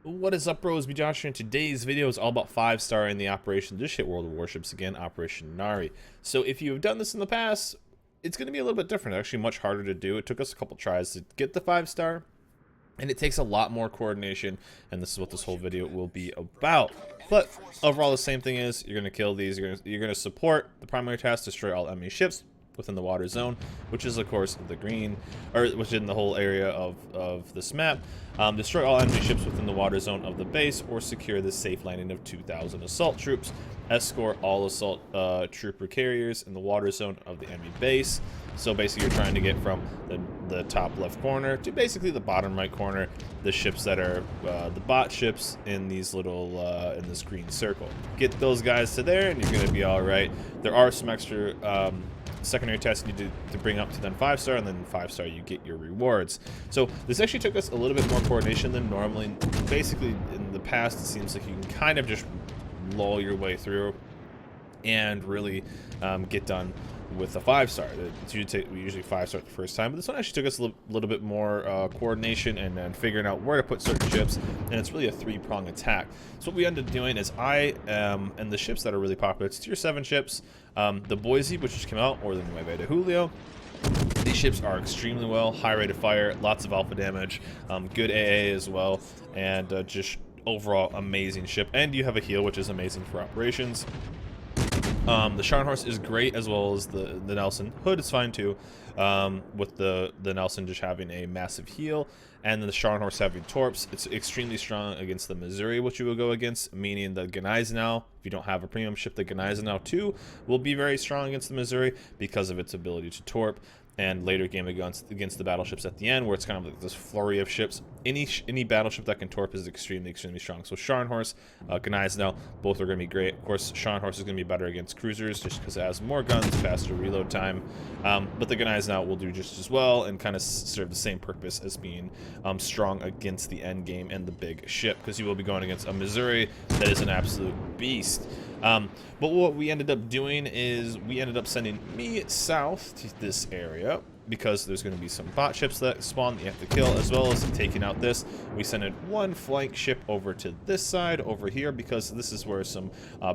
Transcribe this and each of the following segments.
What is up, bros? Be Josh here, and today's video is all about 5-star in the operation. Just hit World of Warships again, Operation Narai. So if you've done this in the past, it's going to be a little bit different. Actually, much harder to do. It took us a couple tries to get the 5-star, and it takes a lot more coordination, and this is what this whole video will be about. But overall, the same thing is you're going to kill these. You're going to support the primary task, destroy all enemy ships within the water zone, which is of course the green, or within the whole area of this map. Destroy all enemy ships within the water zone of the base, or secure the safe landing of 2,000 assault troops. Escort all assault trooper carriers in the water zone of the enemy base. So basically, you're trying to get from the top left corner to basically the bottom right corner, the ships that are the bot ships in these little in this green circle. Get those guys to there, and you're going to be all right. There are some extra secondary tasks you need to bring up to then 5-star, and then 5-star you get your rewards. So this actually took us a little bit more coordination than normally. Basically, in the past, it seems like you can kind of just lull your way through and really get done with a 5-star. We usually 5-star the first time, but this one actually took us a little bit more coordination and figuring out where to put certain ships, and it's really a 3-prong attack. So what we ended up doing is and the ships that are really popular, it's tier 7 ships, the Boise, which just came out, or the Nueve de Julio. These ships are extremely well, high rate of fire, lots of alpha damage, good AA as well, and just overall amazing ship. And you have a heal, which is amazing for operations. The Scharnhorst is great, as well as the Nelson. Hood is fine too, with the Nelson just having a massive heal, and then the Scharnhorst having torps. It's extremely strong against the Missouri, which you will go against, meaning the Gneisenau. If you don't have a premium ship, the Gneisenau too will be very strong against the Missouri because of its ability to torp. And later game against the battleships at the end, where it's kind of like this flurry of ships. Any battleship that can torp is extremely strong. So Scharnhorst, Gneisenau, both are going to be great. Of course, Scharnhorst is going to be better against cruisers just because it has more guns, faster reload time. But the Gneisenau will do just as well and kind of serve the same purpose as being strong against the end game and the big ship, because you will be going against a Missouri that is an absolute beast. But what we ended up doing is we ended up sending me south to this area, because there's going to be some bot ships that spawn that you have to kill, as well as taking out this. We sent one flank ship over to this side over here, because this is where some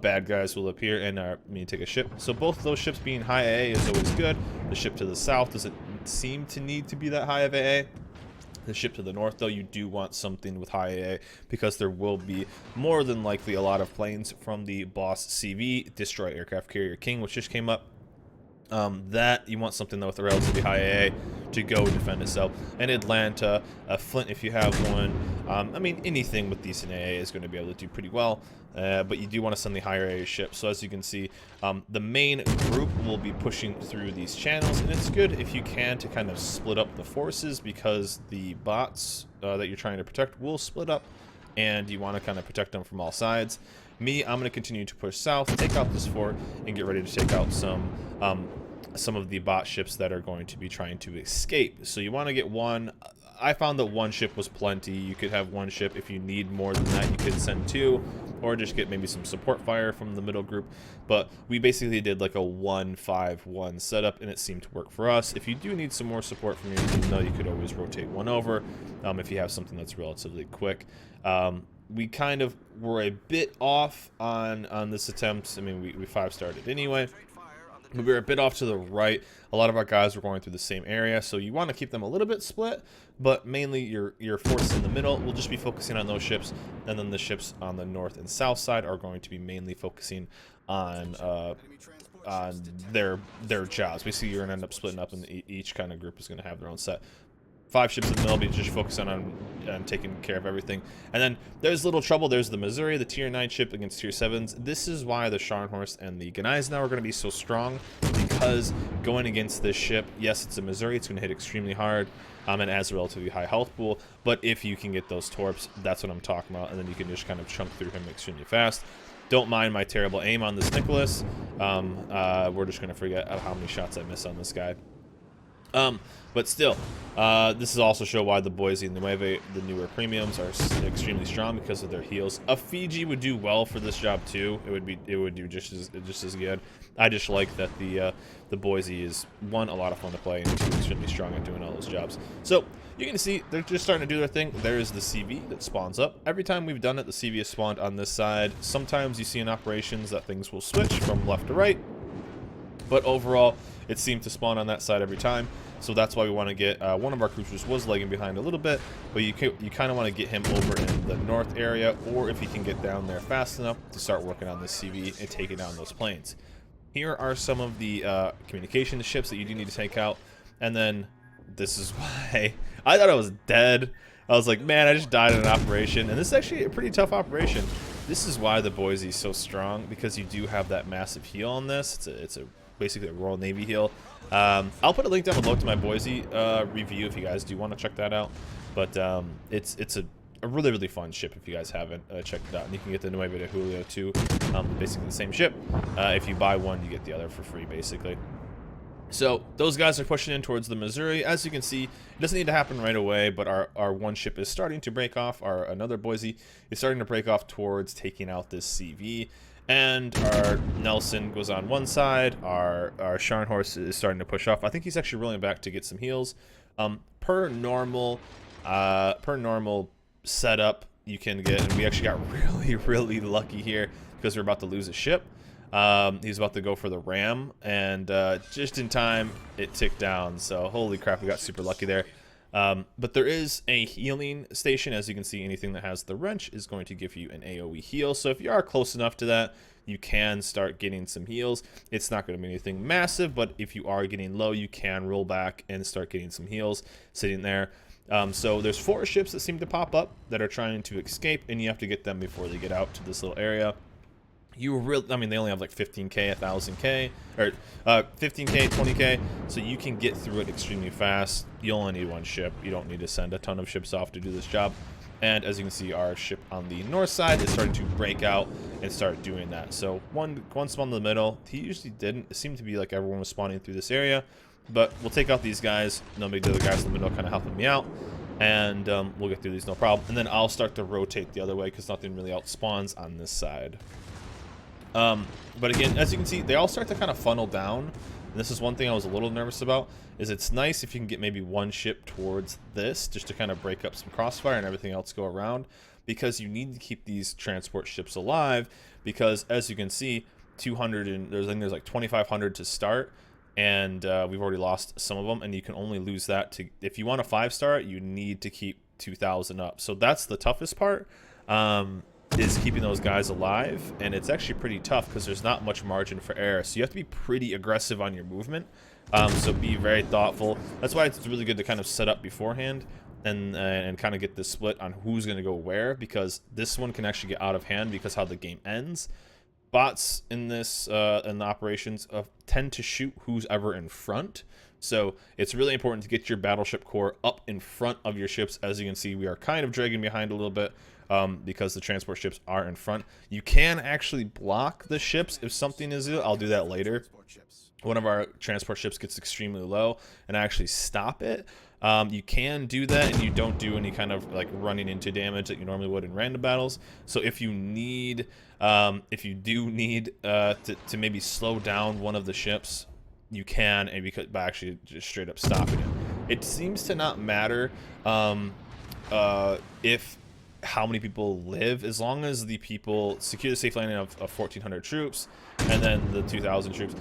bad guys will appear and take a ship. So both of those ships being high AA is always good. The ship to the south doesn't seem to need to be that high of AA. The ship to the north, though, you do want something with high AA, because there will be more than likely a lot of planes from the Boss CV, Destroy Aircraft Carrier King, which just came up. That you want something though with a relatively high AA to go defend itself. And Atlanta, Flint, if you have one. I mean, anything with decent AA is going to be able to do pretty well. But you do want to send the higher AA ship. So as you can see, the main group will be pushing through these channels, and it's good if you can to kind of split up the forces, because the bots that you're trying to protect will split up, and you want to kind of protect them from all sides. I'm going to continue to push south, take out this fort, and get ready to take out some of the bot ships that are going to be trying to escape. So you want to get one. I found that one ship was plenty. You could have one ship. If you need more than that, you could send 2, or just get maybe some support fire from the middle group. But we basically did like a 1-5-1 setup, and it seemed to work for us. If you do need some more support from your team, though, you could always rotate one over if you have something that's relatively quick. We kind of were a bit off on this attempt. I mean, we 5-starred it anyway. But we were a bit off to the right. A lot of our guys were going through the same area, so you want to keep them a little bit split, but mainly your force in the middle will just be focusing on those ships, and then the ships on the north and south side are going to be mainly focusing on their jobs. Basically, you're going to end up splitting up, and each kind of group is going to have their own set. 5 ships in the middle, be just focusing on taking care of everything. And then there's little trouble. There's the Missouri, the tier 9 ship against tier 7s. This is why the Scharnhorst and the Gneisenau are going to be so strong, because going against this ship, yes, it's a Missouri, it's going to hit extremely hard, and has a relatively high health pool. But if you can get those torps, that's what I'm talking about, and then you can just kind of chunk through him extremely fast. Don't mind my terrible aim on this Nicholas. We're just going to forget how many shots I miss on this guy. But still, this is also show why the Boise and the newer premiums are extremely strong because of their heals. A Fiji would do well for this job too. It would do just as good. I just like that the Boise is, one, a lot of fun to play, and two, extremely strong at doing all those jobs. So you can see they're just starting to do their thing. There is the CV that spawns up. Every time we've done it, the CV is spawned on this side. Sometimes you see in operations that things will switch from left to right, but overall it seemed to spawn on that side every time. So that's why we want to get one of our cruisers was lagging behind a little bit, but you kind of want to get him over in the north area, or if he can get down there fast enough to start working on this CV and taking down those planes. Here are some of the communication ships that you do need to take out, and then this is why I thought I was dead. I was like, man, I just died in an operation, and this is actually a pretty tough operation. This is why the Boise is so strong, because you do have that massive heal on this. It's basically a Royal Navy heal. I'll put a link down below to my Boise review if you guys do want to check that out. But it's a really fun ship if you guys haven't checked it out. And you can get the Nueva de Julio too, basically the same ship. If you buy one, you get the other for free, basically. So those guys are pushing in towards the Missouri. As you can see, it doesn't need to happen right away, but our one ship is starting to break off. Another Boise is starting to break off towards taking out this CV. And our Nelson goes on one side. Our Scharnhorst is starting to push off. I think he's actually rolling back to get some heals. Per normal setup, you can get, and we actually got really lucky here because we're about to lose a ship. He's about to go for the ram, and just in time it ticked down. So holy crap, we got super lucky there. But there is a healing station. As you can see, anything that has the wrench is going to give you an AoE heal. So if you are close enough to that, you can start getting some heals. It's not going to be anything massive, but if you are getting low, you can roll back and start getting some heals sitting there. So there's 4 ships that seem to pop up that are trying to escape, and you have to get them before they get out to this little area. I mean, they only have like 15k, 1000k, or 15k, 20k, so you can get through it extremely fast. You only need one ship. You don't need to send a ton of ships off to do this job. And as you can see, our ship on the north side is starting to break out and start doing that. So one spawn in the middle. He usually didn't. It seemed to be like everyone was spawning through this area, but we'll take out these guys. No big deal. The guys in the middle kind of helping me out, and we'll get through these no problem. And then I'll start to rotate the other way because nothing really out spawns on this side. But again, as you can see, they all start to kind of funnel down. And this is one thing I was a little nervous about, is it's nice if you can get maybe one ship towards this just to kind of break up some crossfire and everything else go around, because you need to keep these transport ships alive, because as you can see, 200 and there's like 2,500 to start, and we've already lost some of them, and you can only lose that to, if you want a 5-star, you need to keep 2,000 up. So that's the toughest part. Is keeping those guys alive, and it's actually pretty tough because there's not much margin for error, so you have to be pretty aggressive on your movement. So be very thoughtful. That's why it's really good to kind of set up beforehand and kind of get the split on who's going to go where, because this one can actually get out of hand because how the game ends. Bots in this in the operations tend to shoot who's ever in front. So it's really important to get your battleship core up in front of your ships. As you can see, we are kind of dragging behind a little bit because the transport ships are in front. You can actually block the ships if something is ill. I'll do that later. One of our transport ships gets extremely low and I actually stop it. You can do that, and you don't do any kind of like running into damage that you normally would in random battles. So if you need, if you do need to maybe slow down one of the ships, you can, and by actually just straight up stopping it. It seems to not matter if how many people live, as long as the people secure the safe landing of 1,400 troops and then the 2,000 troops.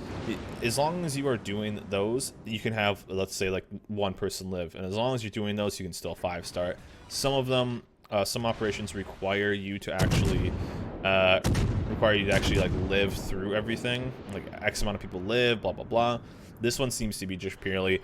As long as you are doing those, you can have, let's say, like one person live, and as long as you're doing those, you can still 5-star. Some of them, some operations require you to actually like live through everything, like X amount of people live, blah blah blah. This one seems to be just purely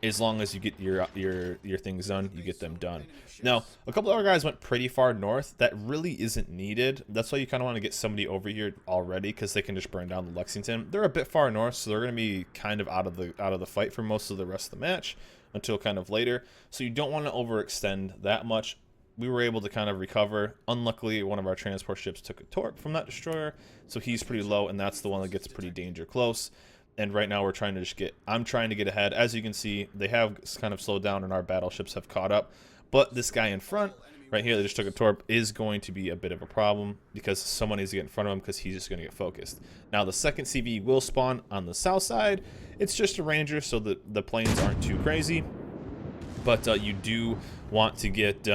as long as you get your things done, you get them done. Now, a couple of our guys went pretty far north. That really isn't needed. That's why you kind of want to get somebody over here already, because they can just burn down the Lexington. They're a bit far north, so they're going to be kind of out of the fight for most of the rest of the match until kind of later. So you don't want to overextend that much. We were able to kind of recover. Unluckily, one of our transport ships took a torp from that destroyer, so he's pretty low, and that's the one that gets pretty danger close. And right now we're trying to just I'm trying to get ahead. As you can see, they have kind of slowed down and our battleships have caught up. But this guy in front, right here, that just took a torp, is going to be a bit of a problem because someone needs to get in front of him because he's just going to get focused. Now the second CV will spawn on the south side. It's just a ranger, so the planes aren't too crazy. But you do want to get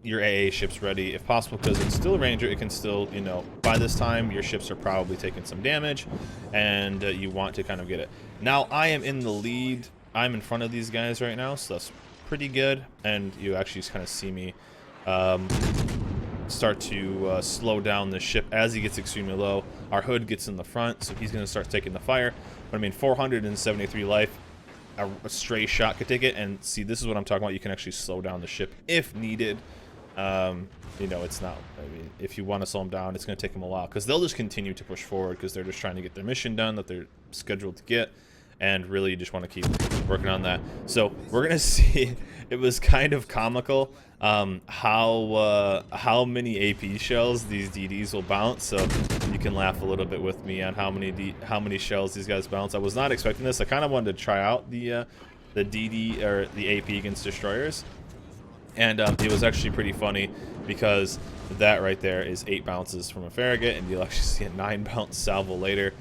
your AA ships ready if possible, because it's still a ranger. It can still, you know, by this time your ships are probably taking some damage, and you want to kind of get it. Now I am in the lead. I'm in front of these guys right now, so that's pretty good. And you actually kind of see me start to slow down the ship as he gets extremely low. Our hood gets in the front, so he's going to start taking the fire. But I mean, 473 life. A stray shot could take it. And see, this is what I'm talking about. You can actually slow down the ship if needed. You know, it's not, I mean, if you want to slow them down, it's going to take them a while, because they'll just continue to push forward because they're just trying to get their mission done that they're scheduled to get, and really you just want to keep working on that. So we're going to see, it was kind of comical how many AP shells these DDs will bounce. So you can laugh a little bit with me on how many shells these guys bounce. I was not expecting this. I kind of wanted to try out the DD or the AP against destroyers. And it was actually pretty funny because that right there is 8 bounces from a Farragut, and you'll actually see a 9 bounce salvo later.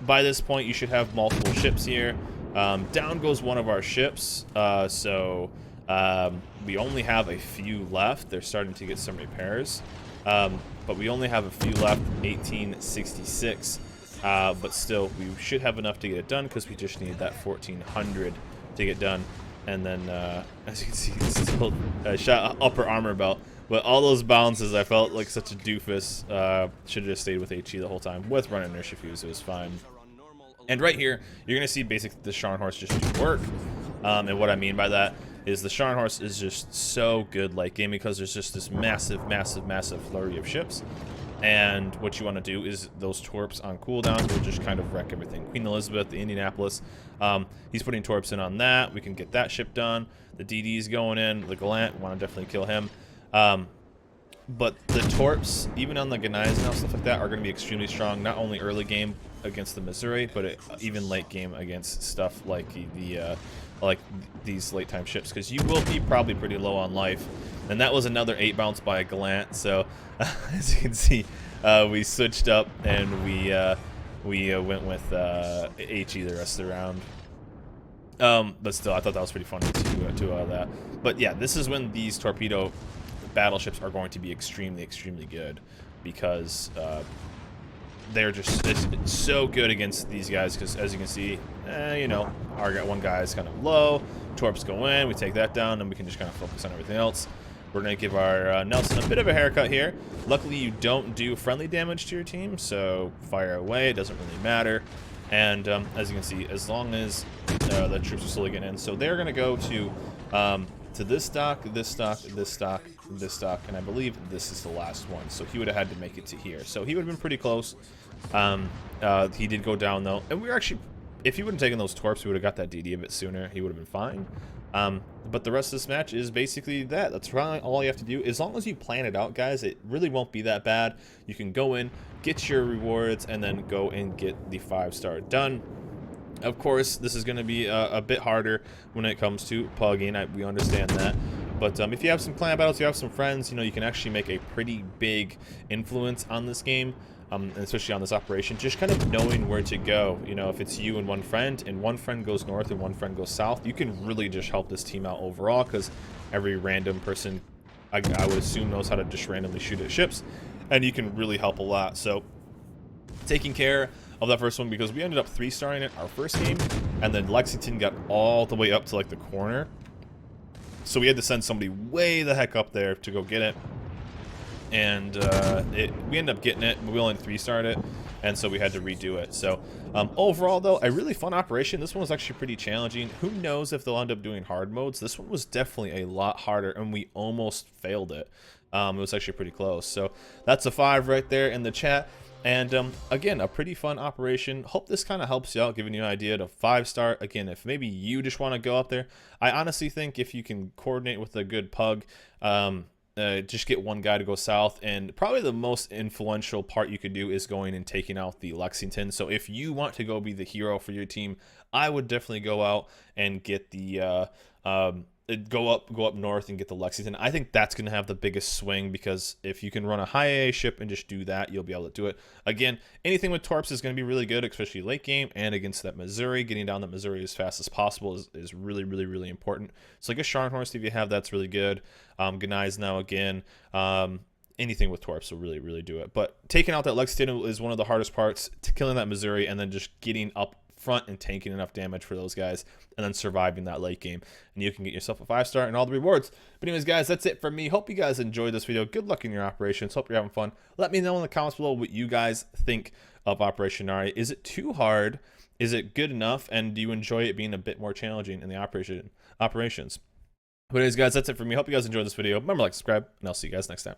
By this point, you should have multiple ships here. Down goes one of our ships, so we only have a few left. They're starting to get some repairs, but we only have a few left, 1866. But still, we should have enough to get it done because we just need that 1400 to get done. And then, as you can see, this is still shot upper armor belt. But all those bounces, I felt like such a doofus. Should have just stayed with HE the whole time. With run inertia fuse, it was fine. And right here, you're going to see basically the Scharnhorst just do work. And what I mean by that is the Scharnhorst is just so good late game because there's just this massive, massive, massive flurry of ships. And what you want to do is those torps on cooldown will just kind of wreck everything. Queen Elizabeth, the Indianapolis, he's putting torps in on that. We can get that ship done. The DD's going in. The Gallant, want to definitely kill him. But the torps, even on the Ganias and stuff like that, are going to be extremely strong. Not only early game against the Missouri, but even late game against stuff like these late time ships, because you will be probably pretty low on life. And that was another 8 bounce by a Gallant. So as you can see, we switched up and we went with HE the rest of the round. But still, I thought that was pretty funny to that. But yeah, this is when these torpedo battleships are going to be extremely, extremely good, because they're just so good against these guys. Because as you can see, you know, our one guy is kind of low. Torps go in, we take that down, and we can just kind of focus on everything else. We're going to give our Nelson a bit of a haircut here. Luckily, you don't do friendly damage to your team, so fire away. It doesn't really matter. And as you can see, as long as the troops are slowly getting in, so they're going to go to this dock, this dock, this dock, this dock, and I believe this is the last one. So he would have had to make it to here. So he would have been pretty close. He did go down, though. And we were actually, if he wouldn't have taken those torps, we would have got that DD a bit sooner. He would have been fine. But the rest of this match is basically that. That's really all you have to do. As long as you plan it out, guys, it really won't be that bad. You can go in, get your rewards, and then go and get the 5-star done. Of course, this is going to be a bit harder when it comes to pugging. We understand that. But if you have some clan battles, you have some friends, you know, you can actually make a pretty big influence on this game. And especially on this operation, just kind of knowing where to go. You know, if it's you and one friend goes north and one friend goes south, you can really just help this team out overall, because every random person, I would assume, knows how to just randomly shoot at ships, and you can really help a lot. So taking care of that first one, because we ended up 3-starring it our first game, and then Lexington got all the way up to like the corner, so we had to send somebody way the heck up there to go get it. And we ended up getting it, but we only 3-starred it, and so we had to redo it. So overall, though, a really fun operation. This one was actually pretty challenging. Who knows if they'll end up doing hard modes? This one was definitely a lot harder, and we almost failed it. It was actually pretty close. So that's a 5 right there in the chat. And again, a pretty fun operation. Hope this kind of helps you out, giving you an idea to 5-star. Again, if maybe you just want to go up there, I honestly think if you can coordinate with a good pug, just get one guy to go south, and probably the most influential part you could do is going and taking out the Lexington. So if you want to go be the hero for your team, I would definitely go out and get the go up north and get the Lexington. I think that's going to have the biggest swing, because if you can run a high AA ship and just do that, you'll be able to do it. Again, anything with Torps is going to be really good, especially late game and against that Missouri. Getting down that Missouri as fast as possible is really, really, really important. So like a Scharnhorst, if you have, that's really good. Gnei's now again. Anything with Torps will really, really do it. But taking out that Lexington is one of the hardest parts, to killing that Missouri and then just getting up front and tanking enough damage for those guys, and then surviving that late game, and you can get yourself a 5-star and all the rewards. But anyways, guys, that's it for me. Hope you guys enjoyed this video. Good luck in your operations. Hope you're having fun. Let me know in the comments below what you guys think of Operation Narai. Is it too hard? Is it good enough? And do you enjoy it being a bit more challenging in the operations? But anyways, guys, that's it for me. Hope you guys enjoyed this video. Remember to like, subscribe, and I'll see you guys next time.